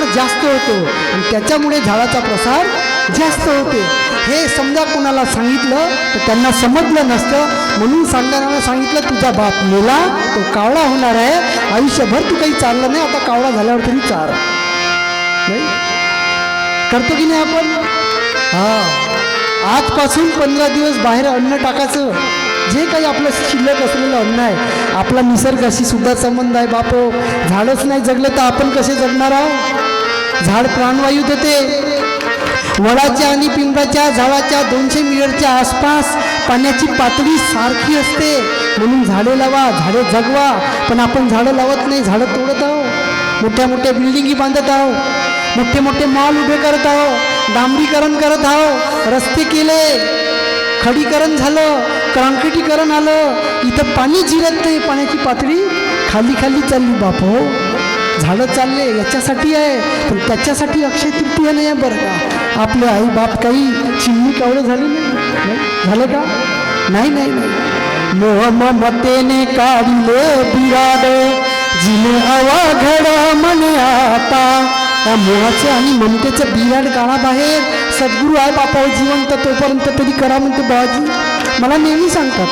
प्रसार जास्त होतो आणि त्याच्यामुळे झाडाचा प्रसार जास्त होते. हे समजा कोणाला सांगितलं तर त्यांना समजलं नसतं, म्हणून सांगणाऱ्याला सांगितलं तुझा बाप मेला, तो कावळा होणार आहे, आयुष्यभर तू काही चाललं नाही, आता कावळा झाल्यावर तरी चाल. नाही करतो की नाही आपण? आजपासून 15 दिवस बाहेर अन्न टाकायचं. जे काही आपलं शिल्लक असलेलं अन्न आहे, आपला निसर्गाशी सुद्धा संबंध आहे बापो. झाडच नाही जगलं तर आपण कसे जगणार आहोत? झाड प्राणवायू देते. वडाच्या आणि पिंपळाच्या झाडाच्या 200 मीटरच्या आसपास पाण्याची पातळी सारखी असते, म्हणून झाडे लावा, झाडे जगवा. पण आपण झाडं लावत नाही, झाडं तोडत आहोत. मोठ्या मोठ्या बिल्डिंगी बांधत आहोत, मोठे मोठे मॉल उभे करत आहोत, डांबरीकरण करत आहोत, रस्ते केले, खडीकरण झालं, काँक्रिटीकरण आलं. इथं पाणी जिरत नाही, पाण्याची पातळी खाली खाली चालली बापो. झाडं चालले याच्यासाठी आहे, पण त्याच्यासाठी अक्षय तृतीया नाही आहे बरं का. आपले आई बाप काही चिमणी कावळं झाले नाही, झालं का? नाही नाही नाही. मोह ममतेने काढले बिराड, जिने अवघड मने आता. त्या मोहाचे आणि ममतेचं बिराड काढा बाहेर. सद्गुरू आहे बापा जिवंत तोपर्यंत तरी करा म्हणते बाबाजी, मला नेहमी सांगतात.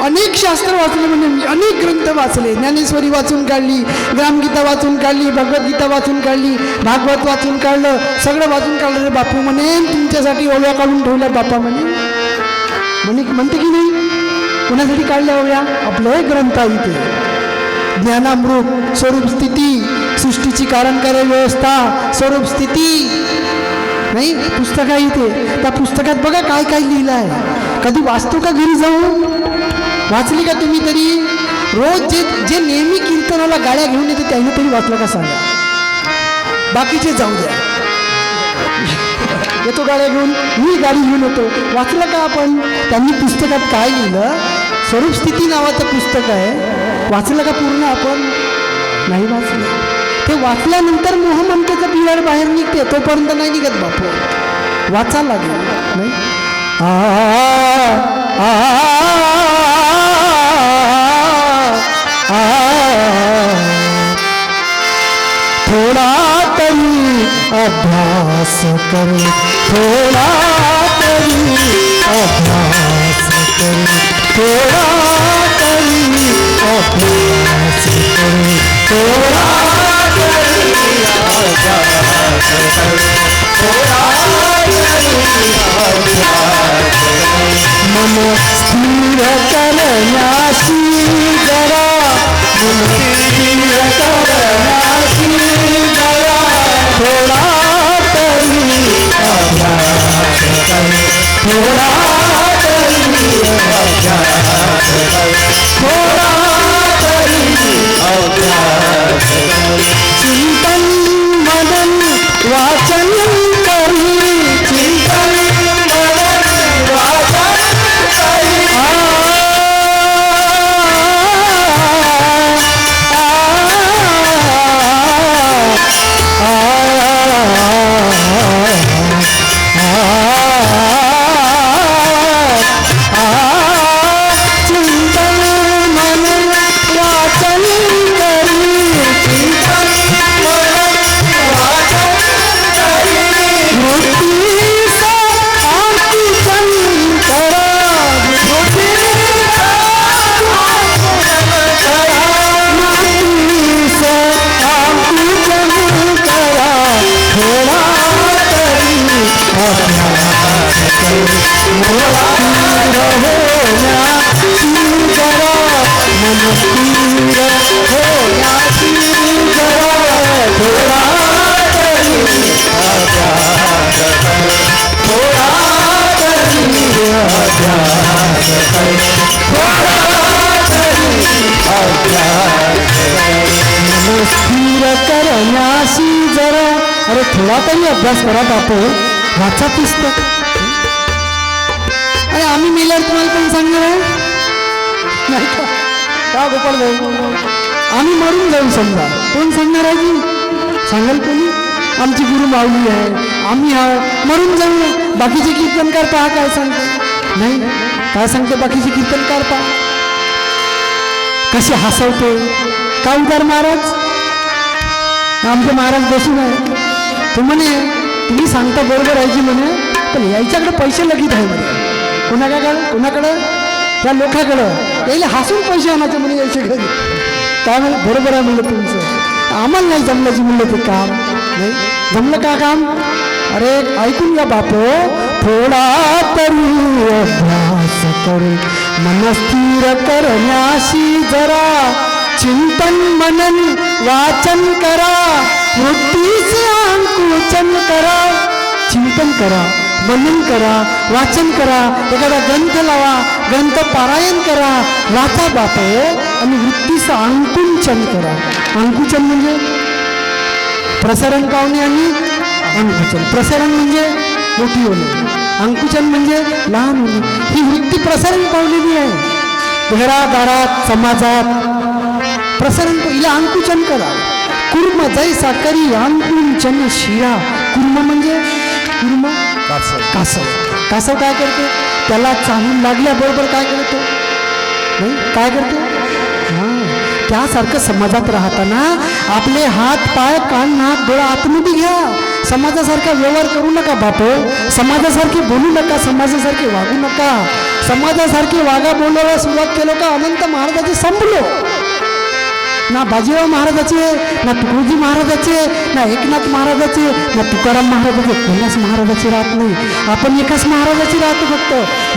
अनेक शास्त्र वाचले म्हणजे मी, अनेक ग्रंथ वाचले. ज्ञानेश्वरी वाचून काढली, ग्रामगीता वाचून काढली, भगवद्गीता वाचून काढली, भागवत वाचून काढलं, सगळं वाचून काढलं. रे बापू म्हणे तुमच्यासाठी ओव्या काढून ठेवल्या बापा म्हणे म्हणते की नाही? कोणासाठी काढल्या ओव्या? आपलं ग्रंथ आहे इथे. ज्ञानामृत, स्वरूप स्थिती, सृष्टीची कारणकार्य व्यवस्था, स्वरूप स्थिती, नाही पुस्तक आहे इथे. त्या पुस्तकात बघा काय काय लिहिलं आहे. कधी वाचतो का घरी जाऊन? वाचली का तुम्ही तरी? रोज जे नेहमी कीर्तनाला गाड्या घेऊन येते त्याने तरी वाचलं का सांगा? बाकीचे जाऊ द्या, येतो गाड्या घेऊन, मी गाडी घेऊन येतो. वाचलं का आपण? त्यांनी पुस्तकात काय लिहिलं? स्वरूप स्थिती नावाचं पुस्तक आहे. वाचलं का पूर्ण आपण? नाही वाचलं. ते वाचल्यानंतर मोहममतेचं बिराड बाहेर निघते, तोपर्यंत नाही निघत बापू. वाचा लागेल नाही. थोडा तरी अभ्यास कर, थोडा तरी अभ्यास कर, थोडा तरी अभ्यास कर, थोडा तरी अभ्यास कर, थोडा तरी अभ्यास कर. मन स्थिर करण्याशी जरा, मन स्थिर करण्याशी जरा, थोडा तरी अभ्यास कर, थोडा तरी अभ्यास कर, थोडा तरी अभ्यास कर. चिंतन मनन वाचन करी, चिंतन मनन वाचन करी. चिंतन मनन वाचन करी, चिंतन मनन वाचन करी. वृत्तीचा आकुंचन करा, वृत्तीचा आकुंचन करा, वृत्तीचा आकुंचन करा. थोडा तरी अभ्यास कर, थोडा होण्याची जरा, मन स्थिर होण्याची जरा, थोडा तरी अभ्यास कर, थोडा तरी अभ्यास कर, थोडा तरी अभ्यास कर. मन स्थिर करण्याशी जरा, अरे थोडा तरी अभ्यास करा बापू. वाचा पुस्तक. अरे आम्ही मेल्यावर तुम्हाला कोण सांगणार आहे? नाही का गोपाळ भाऊ? आम्ही मरून जाऊ समजा, कोण सांगणार आहे की? सांगाल कोणी? आमची गुरु माऊली आहे, आम्ही मरून जाऊ. बाकीचे कीर्तनकार पहा काय सांगतो. नाही काय सांगते बाकीचे कीर्तनकार पहा कसे हसवते. का उदार महाराज आमचे महाराज बसून आहे. तू म्हणे तुम्ही सांगता बरोबर आहे की म्हणे, पण याच्याकडे पैसे लगीत आहे म्हणे. कोणाकडं त्या लोकांकडं यायला हसून पैसे आणायचे म्हणे यायचे घरी. काय म्हणे बरोबर आहे म्हणलं तुमचं, आम्हाला नाही जमलं जी म्हणलं ते काम. नाही जमलं का काम? अरे ऐकून घ्या बापो, थोडा तरी अभ्यास करू मन स्थिर करण्याशी जरा चिंतन मनन वाचन करा, वृत्तीचे अंकुचन करा. चिंतन करा, मनन करा, वाचन करा, एखादा ग्रंथ लावा, ग्रंथ पारायण करा, वाचा बापो, आणि वृत्तीचं अंकुचन करा. अंकुचन म्हणजे प्रसारण पावणे आणि अंकुचन. प्रसारण म्हणजे मोठी होणे, अंकुचन म्हणजे लहान होणे. ही वृत्ती प्रसारण पावलेली आहे घरादारात, समाजात. प्रसारण हिला अंकुचन करा. कुर्म जैसा करी अंकुचन शिरा. कुर्म म्हणजे कुर्म कासव. कासव काय करते? त्याला चाहून लागल्याबरोबर काय करतो? नाही काय करते? हां, त्यासारखं समाजात राहताना आपले हात पाय कान नाक डोळा आतमध्ये घ्या. समाजासारखा व्यवहार करू नका बापो, समाजासारखे बोलू नका, समाजासारखे वागू नका. समाजासारखे वागा बोलायला सुरुवात केलं का अनंत महाराजाचे संपलो. ना बाजीराव महाराजाचे, ना तुकडोजी महाराजाचे, ना एकनाथ महाराजाचे, ना तुकाराम महाराजाचे, कोणाच महाराजाचे राहत नाही. आपण एकाच महाराजाचे राहतो फक्त,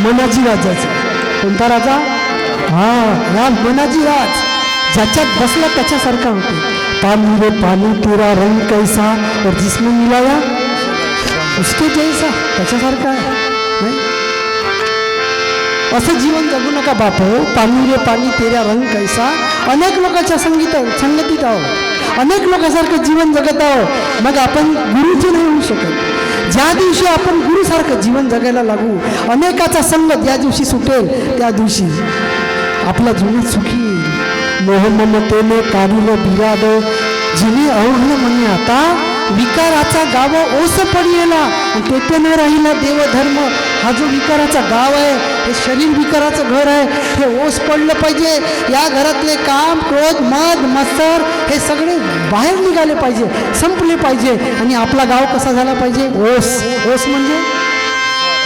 मनाजी राजाचे. कोणता राजा? हा मनाजी राज. ज्याच्यात बसला त्याच्यासारखा होते. पानी रे पानी तेरा रंग कैसा और जिसमें मिलाया उसके जैसा, त्याच्यासारखा आहे. नाही असं जीवन जगू नका बापो. पानी रे पानी तेरा रंग कैसा. अनेक लोकांच्या संगतीत आहो, अनेक लोकांसारखं जीवन जगत आहो, मग आपण गुरुचे नाही होऊ शकत. ज्या दिवशी आपण गुरुसारखं जीवन जगायला लागू, अनेकाचा संग ज्या दिवशी सुटेल त्या दिवशी आपला जीवन सुखी. मोह ममतेने काढिलं बिराड, जिने अवघड म्हणे आता विकाराचा गाव ओस पडिला, तेथे न राहिला देवधर्म. हा जो विकाराचा गाव आहे, हे शरीर विकाराचं घर आहे, हे ओस पडलं पाहिजे. या घरातले काम क्रोध मद मत्सर हे सगळे बाहेर निघाले पाहिजे, संपले पाहिजे. आणि आपला गाव कसा झाला पाहिजे? ओस. ओस म्हणजे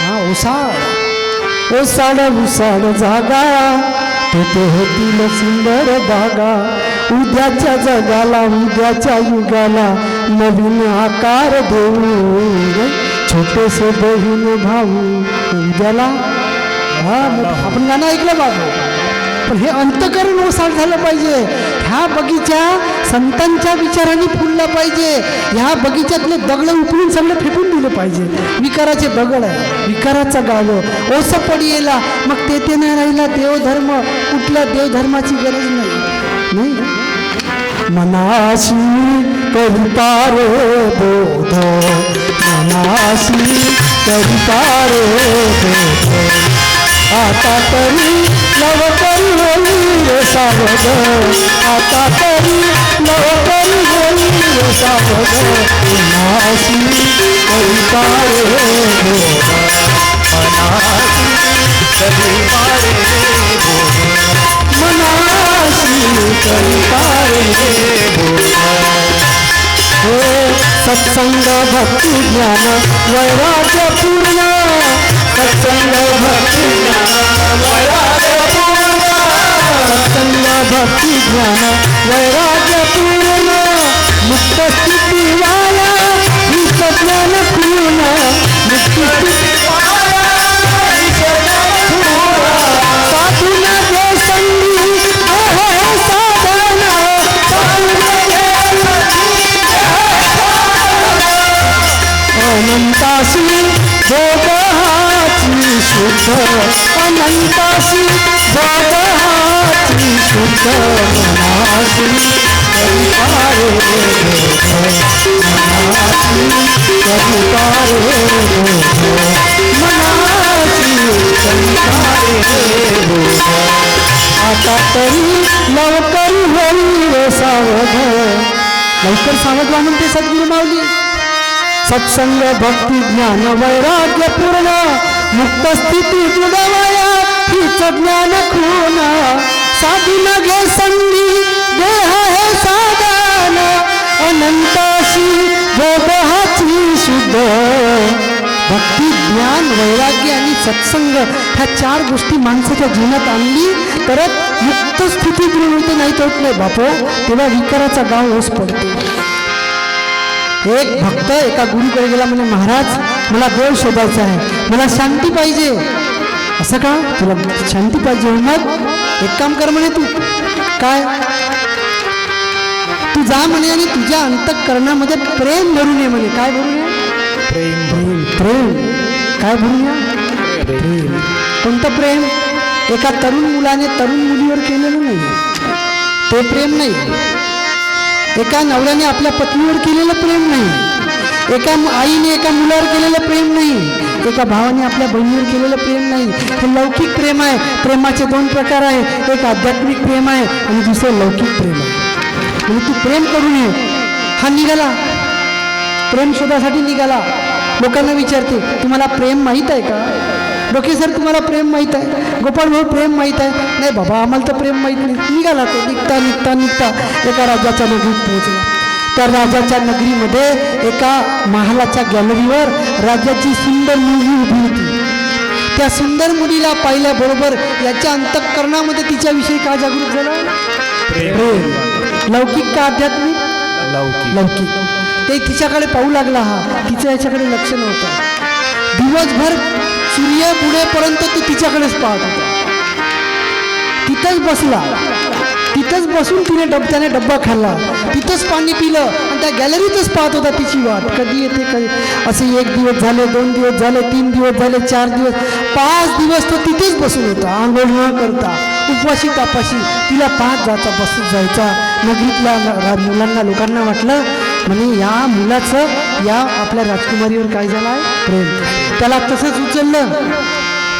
हा ओसाड. ओसाड उसाड जागा, तेथे होतील सुंदर बागा. उद्याच्या जगाला, उद्याच्या युगाला नवीन आकार देऊ, छोटेसे बहीण भाऊ उद्याला. हा आपण गाणं ऐकलं बाबा, पण हे अंतकरण ओसाड झालं पाहिजे. ह्या बगीचा संतांच्या विचारांनी फुलला पाहिजे. ह्या बगीच्यातले दगड उचलून सगळे फेकून दिले पाहिजे. विकाराचे दगड आहे, विकाराचा गाव ओस पडिला, मग तेथे नाही राहिला देवधर्म. कुठल्या देवधर्माची गरज नाही. मनाशी करिता रे बोध, मनाशी करिता रे बोध, आता तरी लवकर होईल रे सावध, आता तरी लवकर होईल रे सावध. मनाशी करिता रे बोध, मनाशी करिता रे बोध, मनाशी करिता रे बोध. हे सत्संग भक्ती ज्ञान वैराग्य पूर्ण, सत्संग भक्ती ज्ञान वैराग्य पूर्ण, सत्संग भक्ती ज्ञान वैराग्य पूर्ण. मुक्त स्थिती वाला हीच ज्ञान पूर्ण, मुक्त स्थिती वाला हीच ज्ञान पूर्ण. साधून दे संगी हे साधन, साधून दे अनंताशी भोगाची शुद्ध, अनंताशी भोगाची शुद्ध. मनाशी करिता रे बोध, मनाशी करिता रे बोध, मनाशी करिता रे बोध. आता तरी लवकर होईल रे सावध. लवकर सावध व्हा म्हणते सद्गुरू माऊली. सत्संग भक्ती ज्ञान वैराग्य पूर्ण, मुक्त स्थिती दुरावया हीच ज्ञान खून. साधून घे संगी देह हे साधन, अनंत सत्संग ह्या 4 गोष्टी माणसाच्या जीवनात आणली तरच मुक्त स्थिती मिळते, नाही तर होत नाही बापो. तेव्हा विकाराचा गाव ओस पडते. एक भक्त एका गुरुकडे गेला, म्हणे महाराज मला देव शोधायचा आहे, मला शांती पाहिजे. असं का? तुला शांती पाहिजे? मग एक काम कर म्हणे, तू काय तू जा म्हणे आणि तुझ्या अंतःकरणामध्ये प्रेम भरून ये म्हणे. काय भरून ये? प्रेम. प्रेम प्रेम काय भरून या? प्रेम. कोणतं प्रेम? एका तरुण मुलाने तरुण मुलीवर केलेलं नाही ते प्रेम नाही. एका नवऱ्याने आपल्या पत्नीवर केलेलं प्रेम नाही. एका आईने एका मुलावर केलेलं प्रेम नाही. एका भावाने आपल्या बहिणीवर केलेलं प्रेम नाही. हे लौकिक प्रेम आहे. प्रेमाचे 2 प्रकार आहे. एक आध्यात्मिक प्रेम आहे आणि दुसरं लौकिक प्रेम आहे. म्हणजे तू प्रेम करून ये. हा निघाला प्रेम शोधासाठी निघाला. लोकांना विचारते तुम्हाला प्रेम माहीत आहे का? डोके सर तुम्हाला प्रेम माहीत आहे? गोपाळ भाऊ प्रेम माहीत आहे? नाही बाबा आम्हाला तर प्रेम माहीत नाही. निघाला तो. निघता निघता निघता एका राजाच्या नगरीत पोहोचला. त्या राजाच्या नगरीमध्ये एका महालाच्या गॅलरीवर राजाची सुंदर मुलगी उभी होती. त्या सुंदर मुलीला पाहिल्याबरोबर याच्या अंतःकरणामध्ये तिच्याविषयी का जागृत झालं? प्रेम. लौकिक का आध्यात्मिक? लौकिक. ते तिच्याकडे पाहू लागला. हा तिचं याच्याकडे लक्ष नव्हतं. दिवसभर सूर्य बुडेपर्यंत तो तिच्याकडेच पाहत होता. तिथंच बसला. तिथंच बसून त्याने डब्बा खाल्ला. तिथंच पाणी पिलं आणि त्या गॅलरीतच पाहत होता तिची वाट. कधी येते कधी. असे 1 दिवस झाले, 2 दिवस झाले, 3 दिवस झाले, 4 दिवस, 5 दिवस तो तिथेच बसून होता. आंघोळ न करता उपवाशी तापाशी तिला पाहत जायचा. नगरीतल्या मुलांना लोकांना वाटलं म्हणे या मुलाचं या आपल्या राजकुमारीवर काय झालं आहे? प्रेम. त्याला तसंच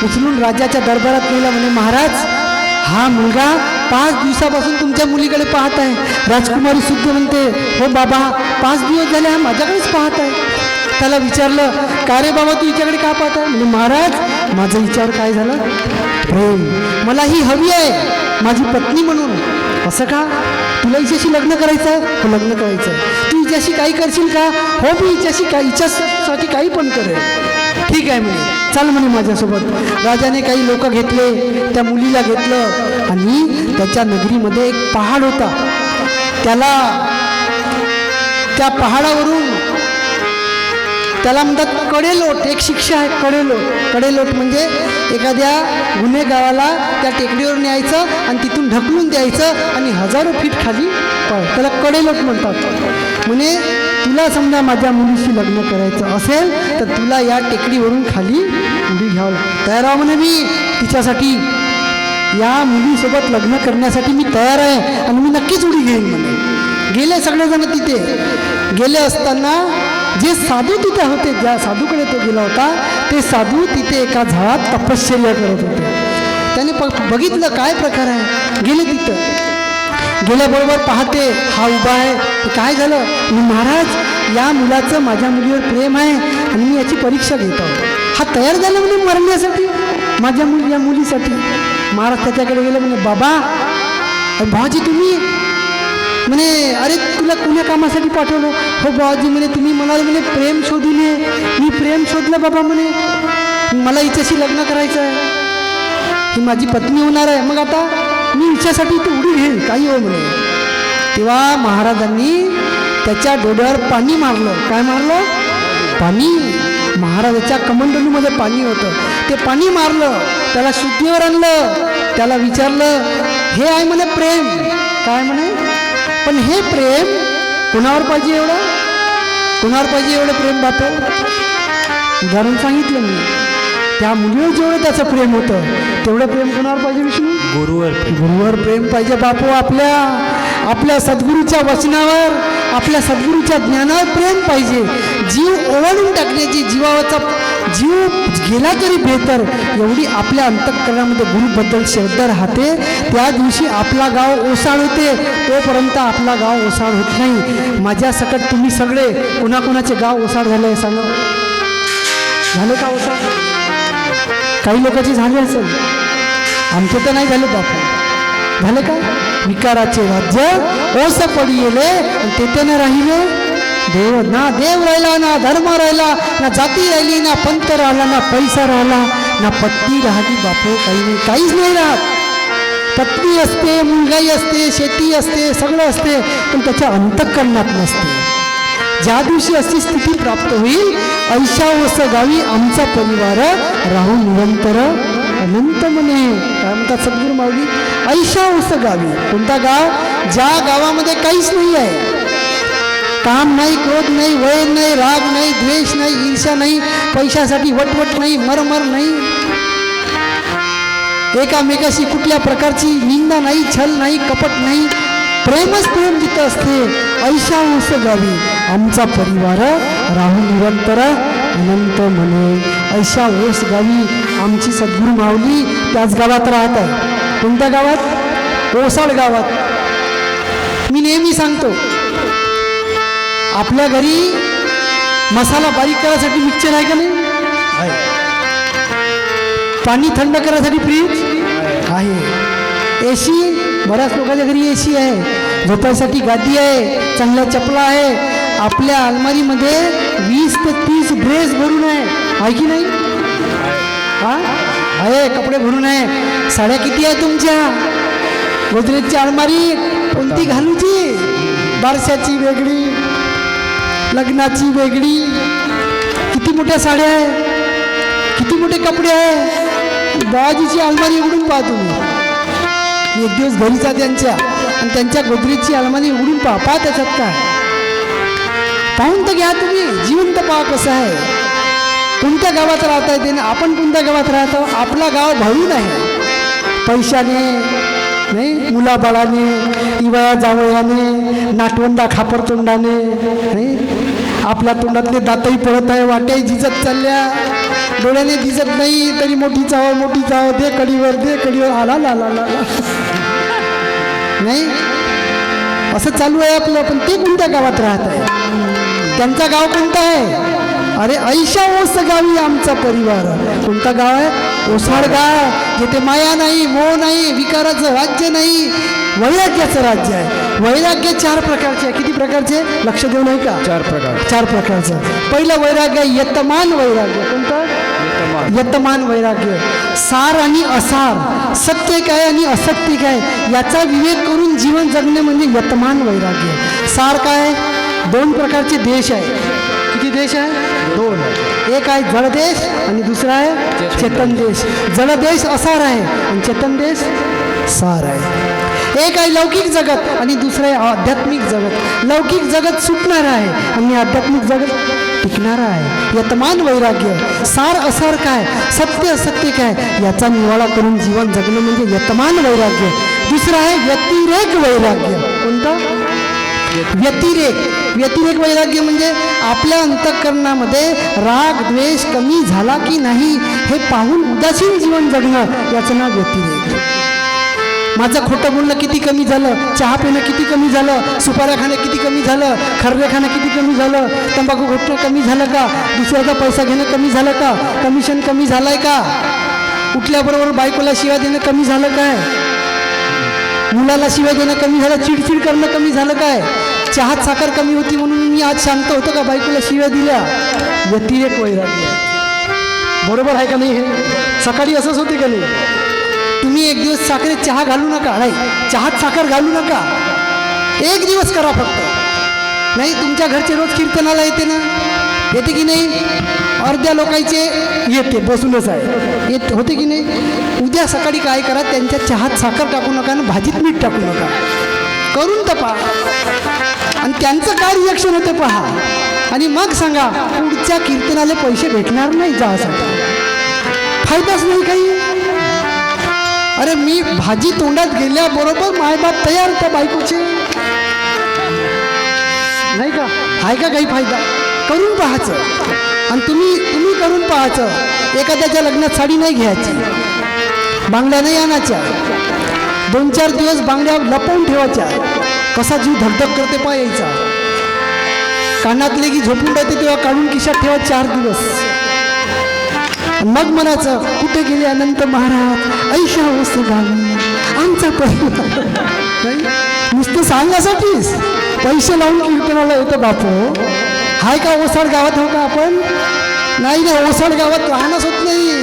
उचलून राजाच्या दरबारात नेलं. म्हणे महाराज हा मुलगा 5 दिवसापासून तुमच्या मुलीकडे पाहत आहे. राजकुमारी सुद्धा म्हणते हो बाबा 5 दिवस झाले हा माझ्याकडेच पाहत आहे. त्याला विचारलं का रे बाबा तू हिच्याकडे का पाहत आहे? म्हणजे महाराज माझं हिच्यावर काय झालं? प्रेम. मला ही हवी आहे माझी पत्नी म्हणून. असं का? तुला हिच्याशी लग्न करायचं आहे? हो लग्न करायचं आहे. तू हिच्याशी काही करशील का? हो मी हिच्यासाठी काही पण करेल. ठीक आहे म्हणे चाल म्हणे माझ्यासोबत. राजाने काही लोक घेतले. त्या मुलीला घेतलं आणि त्याच्या नगरीमध्ये एक पहाड होता. त्या पहाडावरून त्याला म्हणतात कडेलोट. एक शिक्षा आहे कडेलोट. कडेलोट म्हणजे एखाद्या गुन्हेगाराला त्या टेकडीवर न्यायचं आणि तिथून ढकलून द्यायचं आणि 1000 फीट खाली त्याला कडेलोट म्हणतात. म्हणे तुला समजा माझ्या मुलीशी लग्न करायचं असेल तर तुला या टेकडीवरून खाली उडी घ्यावं लागतं. तयार आहो म्हणे मी तिच्यासाठी. या मुलीसोबत लग्न करण्यासाठी मी तयार आहे आणि मी नक्कीच उडी घेईन म्हणे. गेले सगळेजण तिथे. गेले असताना जे साधू तिथे होते, ज्या साधूकडे तो गेला होता ते साधू तिथे एका झाडात तपश्चर्या करत होते. त्याने बघितलं काय प्रकार आहे. गेले तिथं. गेल्याबरोबर पाहते हा उभा आहे. काय झालं? महाराज या मुलाचं माझ्या मुलीवर प्रेम आहे आणि मी याची परीक्षा घेतो. हा तयार झाला म्हणजे मरण्यासाठी माझ्या या मुलीसाठी. महाराज त्याच्याकडे गेले. म्हणे बाबा भाऊजी तुम्ही? म्हणे अरे तुला कुण्या कामासाठी पाठवलं? हो भाऊजी म्हणे तुम्ही म्हणाल म्हणे प्रेम शोधून ये. मी प्रेम शोधलं बाबा म्हणे. मला हिच्याशी लग्न करायचं आहे. ही माझी पत्नी होणार आहे. मग आता मी हिच्यासाठी तू उडी घेईन काही हो म्हणे. तेव्हा महाराजांनी त्याच्या डोळ्यावर पाणी मारलं. काय मारलं? पाणी. महाराजाच्या कमंडलूमध्ये पाणी होतं. ते पाणी मारलं. त्याला शुद्धीवर आणलं. त्याला विचारलं हे आहे म्हणे प्रेम. काय म्हणे? पण हे प्रेम कोणावर पाहिजे एवढं? कोणावर पाहिजे एवढं प्रेम बापू? उदाहरण सांगितलं मी. त्या मुलीवर जेवढं त्याचं प्रेम होतं तेवढं प्रेम कोणावर पाहिजे विष्णू? गुरुवर प्रेम पाहिजे बापू. आपल्या सद्गुरूच्या वचनावर, आपल्या सद्गुरूच्या ज्ञानावर प्रेम पाहिजे. जीव ओवाळून टाकण्याची, जीव गेला तरी बेहतर एवढी आपल्या अंतःकरणामध्ये गुरुबद्दल श्रद्धा राहते. त्या दिवशी आपला गाव ओसाड होते. तोपर्यंत आपला गाव ओसाड होत नाही. माझ्या सकट तुम्ही सगळे कोणाकोणाचे गाव ओसाड झाले सांगा? झाले का ओसाड? काही लोकांचे झाले असेल. आमचे तर नाही झाले बापू. झाले का? विकाराचे राज्य ओस पडिले आणि तेथे न राहिले देव. ना देव राहिला, ना धर्म राहिला, ना जाती राहिली, ना पंथ राहिला, ना पैसा राहिला. ना पत्नी राहती बापो, काही नाही, काहीच नाही राहत. पत्नी असते, मुलगाई असते, शेती असते, सगळं असते, पण त्याच्या अंतःकरणात नसते. ज्या दिवशी अशी स्थिती प्राप्त होईल, ऐशा ओस गावी आमचा परिवार राहू निरंतर अनंत म्हणे. काय म्हणतात सद्गुरू माऊली? ऐशा ओस गावी. कोणता गाव? ज्या गावामध्ये काहीच नाही आहे. काम नाही, क्रोध नाही, वैर नाही, राग नाही, द्वेष नाही, ईर्ष्या नाही, पैशासाठी वटवट नाही, मरमर नाही, एकामेकाशी कुठल्या प्रकारची निंदा नाही, छल नाही, कपट नाही, प्रेमच प्रेम जिथं असते. ऐशा ओस गावी आमचा परिवार राहू निरंतर अनंत म्हणे. ऐशा ओस गावी आमची सद्गुरू माऊली त्याच गावात राहत आहे. कोणत्या गावात? ओसाड गावात. मी नेहमी सांगतो, आपल्या घरी मसाला बारीक करायसाठी मिक्सर आहे का नाही? पाणी थंड करायसाठी फ्रीज आहे. एसी, बऱ्याच लोकांच्या घरी एसी आहे. झोपायसाठी गादी आहे, चांगल्या चपला आहे. आपल्या अलमारीमध्ये 20 ते 30 ड्रेस भरून आहे की नाही? हा आहे. कपडे भरून आहे. साड्या किती आहे तुमच्या? गोदरेजची अलमारी कोणती घालूची? बारशाची वेगळी, लग्नाची वेगळी. किती मोठ्या साड्या आहे, किती मोठे कपडे आहे. बाबाजीची अलमारी उघडून पहा तुम्ही. एक दिवस घरी जा त्यांच्या, आणि त्यांच्या गोदरेजची अलमारी उघडून पहा त्याच्यात काय. पाहून तर घ्या तुम्ही, जिवंत पहा कसं आहे. कोणत्या गावात राहता येते ना? आपण कोणत्या गावात राहतो? आपला गाव भरून आहे. पैशाने नाही, मुलाबाळाने, इवया जावयाने, नाटवंडा खापरतोंडाने नाही. आपल्या तोंडातले दातही पडत आहे, वाट्याही झिजत चालल्या, डोळ्याने दिसत नाही तरी मोठी चाव, मोठी चाव, दे कडीवर, दे कडीवर, आला ला ला ला नाही. असं चालू आहे आपलं. पण ते कोणत्या गावात राहत आहे? त्यांचा गाव कोणता आहे? अरे ऐशा ओस गावी आमचा परिवार. कोणता गाव आहे? ओसाड गाव. जिथे माया नाही, मोह नाही, विकाराचं राज्य नाही, वैराग्याचं राज्य आहे. वैराग्य 4 प्रकारचे आहे. किती प्रकारचे? लक्ष देऊ नाही का? 4 प्रकार. 4 प्रकारचं. पहिलं वैराग्य यतमान वैराग्य. कोणतं? यतमान वैराग्य. सार आणि असार, सत्य काय आणि असत्य काय याचा विवेक करून जीवन जगणे म्हणजे यतमान वैराग्य. सार काय? 2 प्रकारचे देश आहे. किती देश आहे? 2. एक आहे जड देश आणि दुसरा आहे चेतन देश. जड देश असार आहे आणि चेतन देश सार आहे. एक आहे लौकिक जगत आणि दुसरं आहे आध्यात्मिक जगत. लौकिक जगत सुटणार आहे आणि आध्यात्मिक जगत टिकणार आहे. यतमान वैराग्य. सार असार काय, सत्य असत्य काय याचा निवाळा करून जीवन जगणं म्हणजे यतमान वैराग्य. दुसरं आहे व्यतिरेक वैराग्य. कोणतं? व्यतिरेक. व्यतिरेक वैराग्य म्हणजे आपल्या अंतःकरणामध्ये राग द्वेष कमी झाला की नाही हे पाहून उदासीन जीवन जगणं याचं नाव व्यतिरेक. माझं खोटं बोलणं किती कमी झालं, चहा पिणं किती कमी झालं, सुपाऱ्या खाणं किती कमी झालं, खर्रे खाणं किती कमी झालं, तंबाखू घोटणं कमी झालं का, दुसऱ्याचा पैसा घेणं कमी झालं का, कमिशन कमी झालंय का, उठल्याबरोबर बायकोला शिव्या देणं कमी झालं काय, मुलाला शिव्या देणं कमी झालं, चिडचिड करणं कमी झालं काय, चहात साखर कमी होती म्हणून मी आज शांत होतो का बायकोला शिव्या दिल्या. व्यतिरेक वैराग्य. बरोबर आहे का नाही? हे सकाळी असंच होते का नाही? तुम्ही एक दिवस साखरेत चहा घालू नका, नाही चहात साखर घालू नका, एक दिवस करा फक्त. नाही तुमच्या घरचे रोज कीर्तनाला येते ना, येते की नाही? अर्ध्या लोकांचे येते, बसूनच आहे, येत होते की नाही? उद्या सकाळी काय करा, त्यांच्या चहात साखर टाकू नका आणि भाजीत मीठ टाकू नका, करून तपा आणि त्यांचं काय रिॲक्शन होते पहा आणि मग सांगा. पुढच्या कीर्तनाला पैसे भेटणार नाही जासाठी, फायदाच नाही काही. अरे मी भाजी तोंडात गेल्याबरोबर मायबाप तयार त्या बायकोचे, नाही का? आहे का काही फायदा? करून पाहायचं आणि तुम्ही करून पाहायचं. एखाद्याच्या लग्नात साडी नाही घ्यायची, बांगड्या नाही आणायच्या, 2-4 दिवस बांगड्या लपवून ठेवायच्या. कसा जीव धगधग करते पहा यायचा. कानातले की झोपून राहते तेव्हा काढून खिशात ठेवा 4 दिवस. मग म्हणायचं कुठे गेले अनंत महाराज, ऐशा ओस गावी आमचा परिवार. नुसतं सांगण्यासाठीच पैसे लावून कीर्तनाला येतं बापू. हाय का ओसाड गावात? हो का आपण? नाही ना, ओसाड गावात राहणंच होत नाही.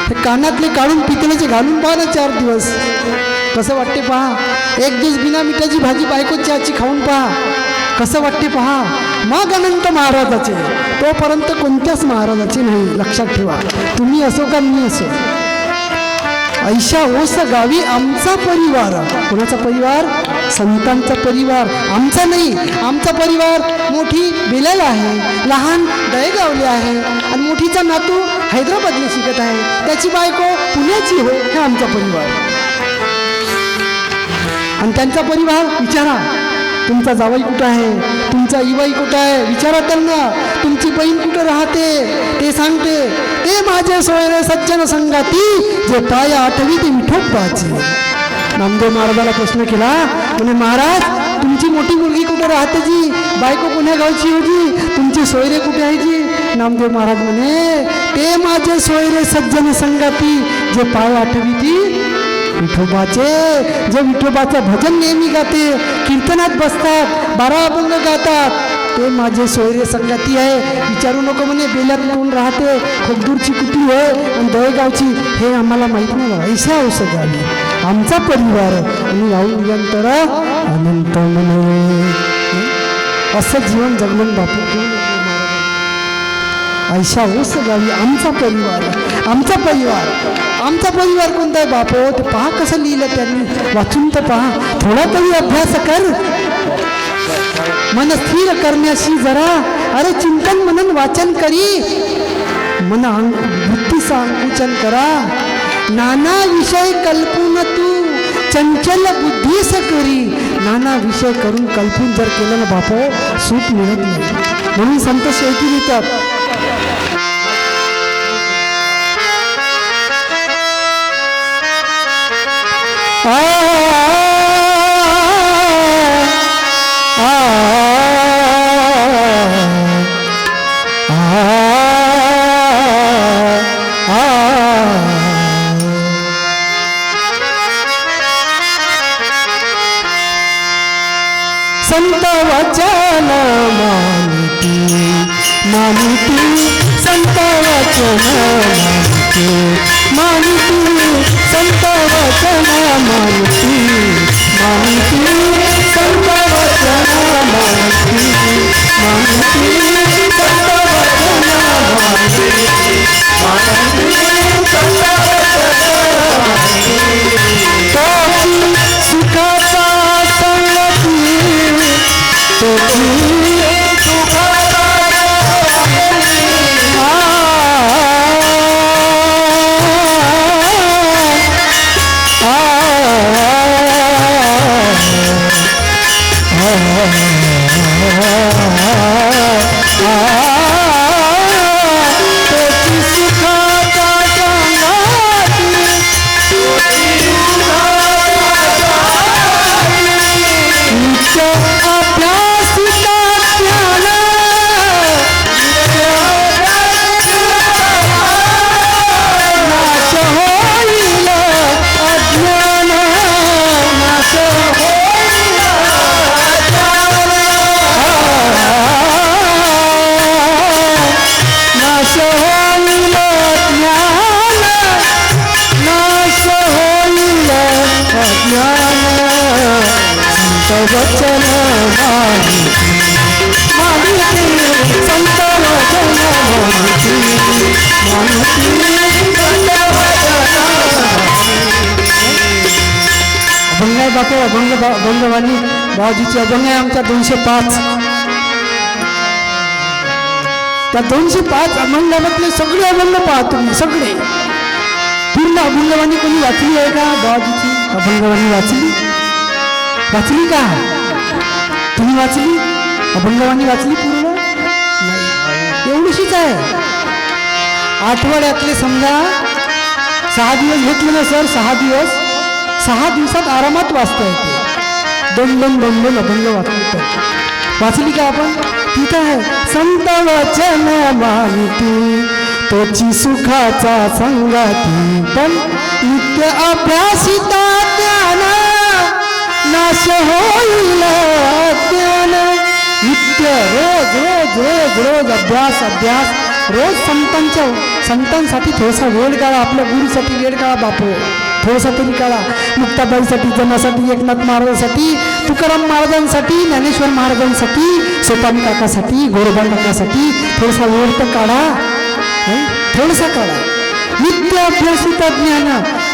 ते कानातले काढून पितळेचे घालून पहा ना 4 दिवस, कसं वाटते पहा. एक दिवस बिना मिठाची भाजी बायकोची आजची खाऊन पहा, कसं वाटते पहा. मग अनंत महाराजाचे, तोपर्यंत कोणत्याच महाराजाचे नाही. लक्षात ठेवा, तुम्ही असो का मी असो. ऐशा ओस गावी आमचा परिवार. कोणाचा परिवार? संतांचा परिवार. आमचा नाही, आमचा परिवार. मोठी बेलाला आहे, लहान दहेगावले आहे, आणि मोठीचा नातू हैदराबादला शिकत आहे, त्याची बायको पुण्याची हो. हे आमचा परिवार. आणि त्यांचा परिवार विचारा, तुमचा जावई कुठं आहे, तुमचा इवाई कुठं आहे, विचारा त्यांना. तुमची बहीण कुठं राहते ते सांगते. ते माझे सोयरे सज्जन संगाती, जे पाया आठवी ते विठोबाचे. नामदेव महाराजाला प्रश्न केला, म्हणे महाराज तुमची मोठी मुलगी कुठं राहते जी, बायको कोण्या गावची होती, तुमचे सोयरे कुठे आहे जी. नामदेव महाराज म्हणे, ते माझे सोयरे सज्जन संगाती, जे पाया आठवी ती विठोबाचे, जे विठोबाचं भजन नेहमी गाते, कीर्तनात बसतात, 12 अभंग गातात, ते माझे सोयरे संगाती आहे. विचारू नको म्हणे बेल्यात कोण राहते, खूप दूरची कुठली आहे आणि दहेगावची, हे आम्हाला माहीत नाही. ऐसा औस गावी आमचा परिवार आणि निरंतर अनंत म्हणे. असं जीवन जगलं बापू. ऐशा ओस गावी आमचा परिवार, आमचा परिवार. आमचा परिवार कोणता आहे बापो, ते पहा कसं लिहिलं त्यांनी, वाचून तर पहा. थोडा तरी अभ्यास कर, मन स्थिर करण्याशी जरा. अरे चिंतन मनन वाचन करी, मन वृत्तीचा अंकुचन करा. नाना विषय कल्पून तू चंचल बुद्धीस करी. नाना विषय करून कल्पून जर केलं ना बापो, सूट मिळत नाही. म्हणून संत शेवटी लिहितात, संत वचन मानिती मानिती, संत वचन मानिती मानिती, संत वचन मानिती मानिती, संत वचन मानिती मानिती, संत वचन मानिती मानिती, संत वचन मानिती. तोची सुखाचा संगती, तोची सुखाचा वचन मानिती, संत वचन मानिती मानिती, संत वचन. अभंग आहे बापू, अभंगवाणी बाबाजीचे अभंग आहे आमच्या 205. त्या 205 अभंगामधले सगळे अभंग पहा तुम्ही, सगळे पूर्ण अभंगवाणी कोणी वाचली आहे का? बाबाजीची अभंगवाणी वाचली का? तुम्ही वाचली अभंगवाणी? वाचली पूर्ण नाही, एवढीशीच आहे. आठवड्यातले समजा 6 दिवस घेतले ना सर, 6 दिवसात आरामात वाचता येते. 2 अभंग वाचली का आपण? ठीक आहे. संत वचन मानिती, तोची सुखाचा संगाती, पण नित्य अभ्यासिता ज्ञान नाश होईल अज्ञान. नित्य रोज अभ्यास रोज संतांसाठी थोडासा वेळ काढा, आपल्या गुरुसाठी वेळ काढा बापू, थोडासा तरी काढा. मुक्ताबाईसाठी, जनासाठी, एकनाथ महाराजांसाठी, तुकाराम महाराजांसाठी, ज्ञानेश्वर महाराजांसाठी, सोपान काकासाठी, गोरबा काकासाठी थोडासा वेळ तर काढा, थोडासा काढा. नित्य अभ्यासित ज्ञान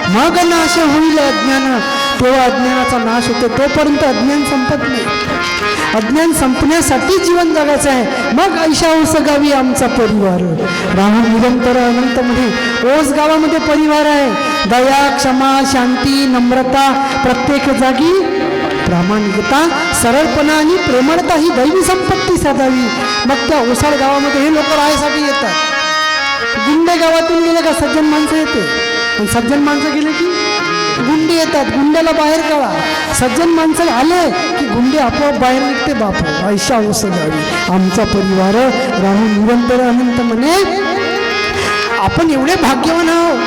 मग नाश होईल अज्ञान. तेव्हा अज्ञानाचा नाश होतो, तोपर्यंत अज्ञान संपत नाही. अज्ञान संपण्यासाठी जीवन जगायचं आहे. मग ऐशा ओस गावी आमचा परिवार राहून निरंतर अनंतमध्ये. ओस गावामध्ये परिवार आहे. दया, क्षमा, शांती, नम्रता, प्रत्येक जागी प्रामाणिकता, सरळपणा आणि प्रेमळता ही दैवी संपत्ती साधावी. मग त्या ओसाड गावामध्ये हे लोक राहायसाठी येतात. गुंडे गावातून गेले का सज्जन माणसं येते, आणि सज्जन माणसं गेले की गुंडे येतात. गुंड्याला बाहेर काढा, सज्जन माणसं आले की गुंडे आपोआप बाहेर निघते. बापू ऐशा ओस गावी आमचा परिवार राहून निरंतर अनंत म्हणे. आपण एवढे भाग्यवान आहोत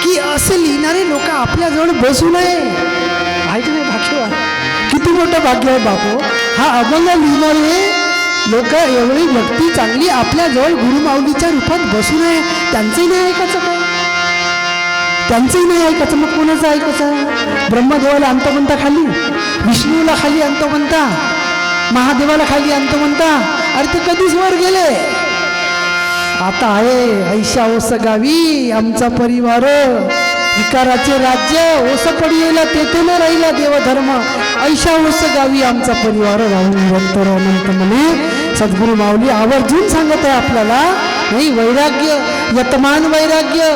की असे लिहिणारे लोक आपल्याजवळ बसू नये. आहे की नाही भाग्यवान? किती मोठं भाग्य आहे बापू. हा अभंग लिहिणारे लोक, एवढी व्यक्ती चांगली आपल्याजवळ गुरुमाऊलीच्या रूपात बसू नये. त्यांचंही नाही ऐकायचं काय? त्यांचंही नाही ऐकायचं, मग कोणाचं ऐकायचं? ब्रह्मदेवाला अंत म्हणता खाली, विष्णूला खाली अंत म्हणता, महादेवाला खाली अंत म्हणता. अरे ते कधीच वर गेले. आता आहे ऐशा ओस गावी आमचा परिवार. विकाराचे राज्य ओस पडी येला, तेथे न राहिला देवधर्म. ऐशा ओस गावी आमचा परिवार राहून निरंतर अनंत म्हणे. सद्गुरू माऊली आवर्जून सांगत आहे आपल्याला, नाही वैराग्य, यतमान वैराग्य,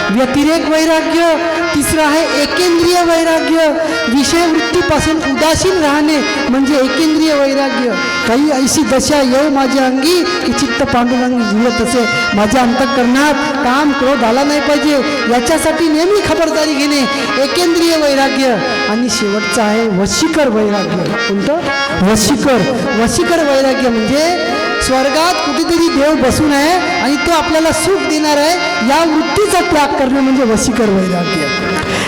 व्यतिरेक वैराग्य, तिसरं आहे एकेंद्रिय वैराग्य. विषय वृत्तीपासून उदासीन राहणे म्हणजे एकेंद्रिय वैराग्य. काही ऐशी दशा येऊ माझ्या अंगी की चित्त पांडुरंगी झुलत असे. माझ्या अंतःकरणात काम क्रोध आला नाही पाहिजे, याच्यासाठी नेहमी खबरदारी घेणे एकेंद्रिय वैराग्य. आणि शेवटचं आहे वशीकर वैराग्य. कोणतं? वशीकर वैराग्य म्हणजे स्वर्गात कुठेतरी देव बसून आहे आणि तो आपल्याला सुख देणार आहे, या वृत्तीचा त्याग करणे म्हणजे वशीकर वैराग्य.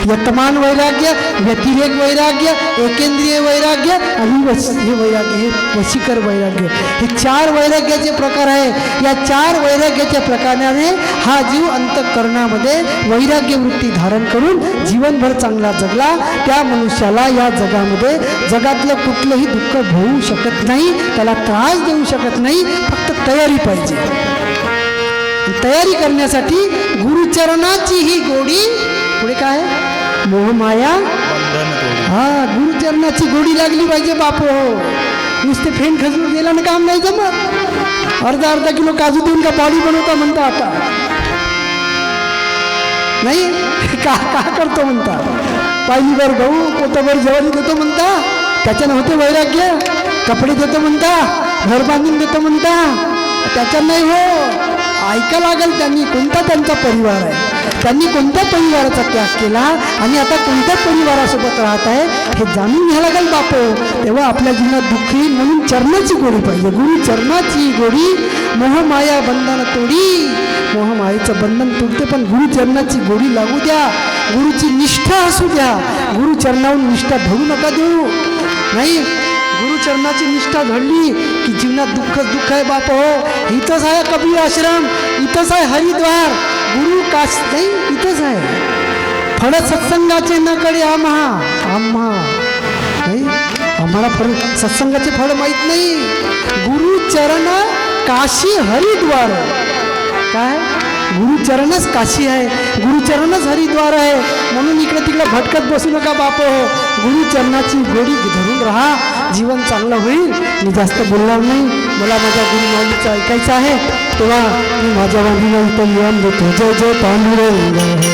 यतमान वैराग्य, व्यतिरेक वैराग्य, एकेंद्रिय वैराग्य आणि हे वैराग्य, हे वशीकर वैराग्य. हे 4 वैराग्याचे प्रकार आहे. या 4 वैराग्याच्या प्रकाराने हा जीव अंतःकरणामध्ये वैराग्य वृत्ती धारण करून जीवनभर चांगला जगला. त्या मनुष्याला या जगामध्ये जगातलं कुठलंही दुःख होऊ शकत नाही, त्याला त्रास देऊ शकत नाही. फक्त तयारी पाहिजे. तयारी करण्यासाठी गुरुचरणाची ही गोडी, पुढे काय मोहमाया, हा गुरुचरणाची गोडी लागली पाहिजे बापू. नुसते फेन खजूर गेल्यानं काम नाही जमत. अर्धा किलो काजू देऊन का पाडी बनवता म्हणता. आता नाही का करतो म्हणता. पायलीवर गहू, पोतभर जेवण देतो म्हणता, त्याच्यानं होते वैराग्य. कपडे देतो म्हणता, घर बांधून देतो म्हणता, त्याच्यानं नाही हो. ऐका लागेल त्यांनी कोणता त्यांचा परिवार आहे, त्यांनी कोणत्या परिवाराचा त्याग केला आणि आता कोणत्या परिवारासोबत राहत आहे हे जाणून घ्यायला लागेल बापू. तेव्हा आपल्या जीवनात दुःख येईल. म्हणून चरणाची गोडी पाहिजे. गुरु चरणाची गोडी, मोहमाया बंधन तोडी. मोहमायेचं बंधन तुटते पण गुरुचरणाची गोडी लागू द्या. गुरुची निष्ठा असू द्या. गुरुचरणाहून निष्ठा धरू नका देऊ. नाही, गुरुचरणाची निष्ठा घडली की जीवनात दुःख आहे बाप हो. इथंच आहे कबीर आश्रम, इथंच आहे हरिद्वार, गुरु काश नाही, इथंच आहे. फळ सत्संगाचे न कडे आम्हा नाही, आम्हाला फळ सत्संगाचे फळ माहीत नाही. गुरुचरण काशी हरिद्वार. काय? गुरुचरणच काशी आहे, गुरुचरणच हरिद्वार आहे. म्हणून इकडे तिकडे भटकत बसू नका बाप हो. गुरुचरणाची गोडी धरून राहा, जीवन चांगलं होईल. मी जास्त बोलणार नाही, मला माझ्या गुरुमाऊलीचं ऐकायचं आहे. तेव्हा मी माझ्या वाणीला इथं नियम देतो. जय जय पांडुरंग हरी,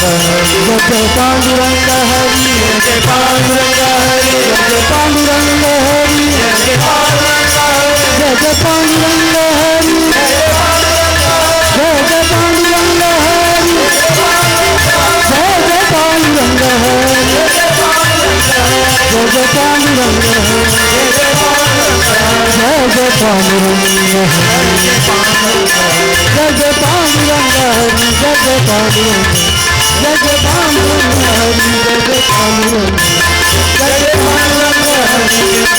जय जय पांडुरंग हरी, जय पांडुरंग हरी, जय पांडुरंग हरी, जय पांडुरंग हरी, जय जय पांडुरंग हरी, जय जय पांडुरंग हरी, जय जय पांडुरंग हरी, जय जय पांडुरंग हरी, जय जय पांडुरंग हरी, जय जय पांडुरंग हरी, जय जय पांडुरंग, जय जय पांडुरंग हरी, जय जय पांडुरंग, जय जय पांडुरंग.